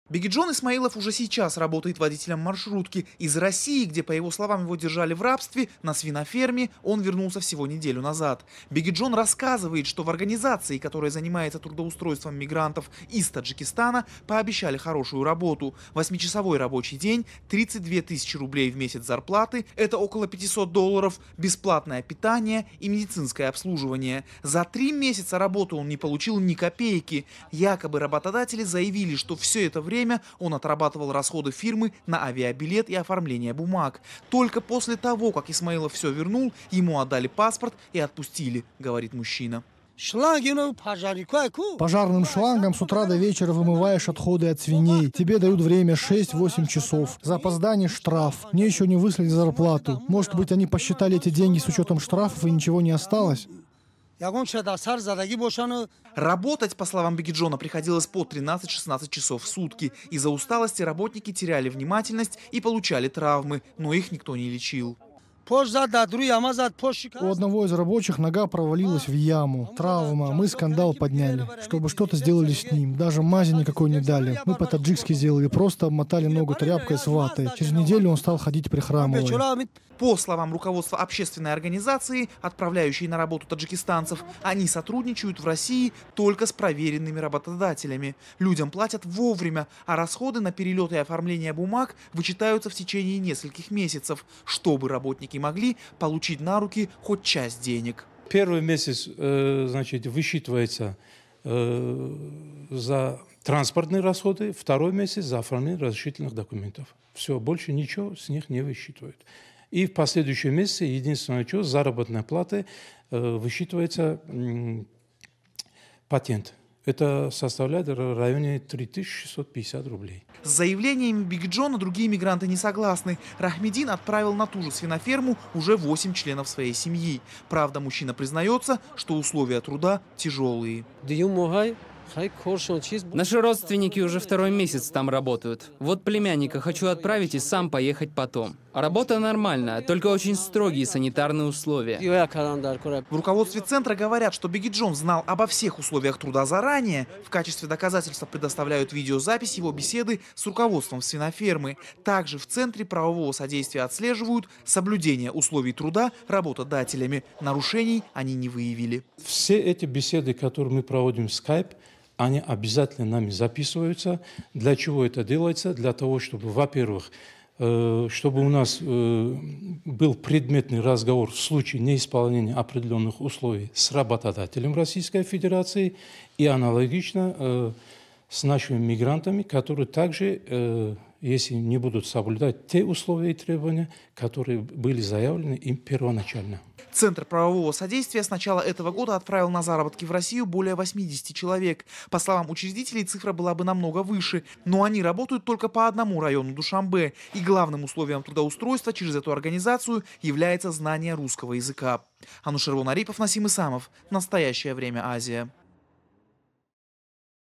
Бигиджон Исмаилов уже сейчас работает водителем маршрутки. Из России, где, по его словам, его держали в рабстве, на свиноферме, он вернулся всего неделю назад. Бигиджон рассказывает, что в организации, которая занимается трудоустройством мигрантов из Таджикистана, пообещали хорошую работу. 8-часовой рабочий день, 32 тысячи рублей в месяц зарплаты, это около $500, бесплатное питание и медицинское обслуживание. За 3 месяца работы он не получил ни копейки. Якобы работодатели заявили, что все это время он отрабатывал расходы фирмы на авиабилет и оформление бумаг. Только после того, как Исмаилов все вернул, ему отдали паспорт и отпустили, говорит мужчина. Пожарным шлангом с утра до вечера вымываешь отходы от свиней. Тебе дают время 6-8 часов. За опоздание штраф. Мне еще не выслали зарплату. Может быть, они посчитали эти деньги с учетом штрафов и ничего не осталось? Работать, по словам Бигиджона, приходилось по 13-16 часов в сутки. Из-за усталости работники теряли внимательность и получали травмы, но их никто не лечил. У одного из рабочих нога провалилась в яму. Травма. Мы скандал подняли, чтобы что-то сделали с ним. Даже мази никакой не дали. Мы по-таджикски сделали, просто обмотали ногу тряпкой с ватой. Через неделю он стал ходить прихрамывая. По словам руководства общественной организации, отправляющей на работу таджикистанцев, они сотрудничают в России только с проверенными работодателями. Людям платят вовремя, а расходы на перелет и оформление бумаг вычитаются в течение нескольких месяцев, чтобы работники могли получить на руки хоть часть денег. Первый месяц, высчитывается за транспортные расходы, второй месяц за оформление разрешительных документов. Все, больше ничего с них не высчитывают. И в последующие месяцы единственное, что заработная плата высчитывается патент. Это составляет в районе 3650 рублей. С заявлениями Бигиджона другие мигранты не согласны. Рахмедин отправил на ту же свиноферму уже 8 членов своей семьи. Правда, мужчина признается, что условия труда тяжелые. Наши родственники уже 2-й месяц там работают. Вот племянника хочу отправить и сам поехать потом. Работа нормальная, только очень строгие санитарные условия. В руководстве центра говорят, что Бигиджон знал обо всех условиях труда заранее. В качестве доказательства предоставляют видеозапись его беседы с руководством свинофермы. Также в центре правового содействия отслеживают соблюдение условий труда работодателями. Нарушений они не выявили. Все эти беседы, которые мы проводим в Skype, они обязательно нами записываются. Для чего это делается? Для того, чтобы, во-первых, чтобы у нас был предметный разговор в случае неисполнения определенных условий с работодателем Российской Федерации и аналогично с нашими мигрантами, которые также, если не будут соблюдать те условия и требования, которые были заявлены им первоначально. Центр правового содействия с начала этого года отправил на заработки в Россию более 80 человек. По словам учредителей, цифра была бы намного выше, но они работают только по одному району Душанбе, и главным условием трудоустройства через эту организацию является знание русского языка. Анушервон Арипов, Насим Исамов. Настоящее время, Азия.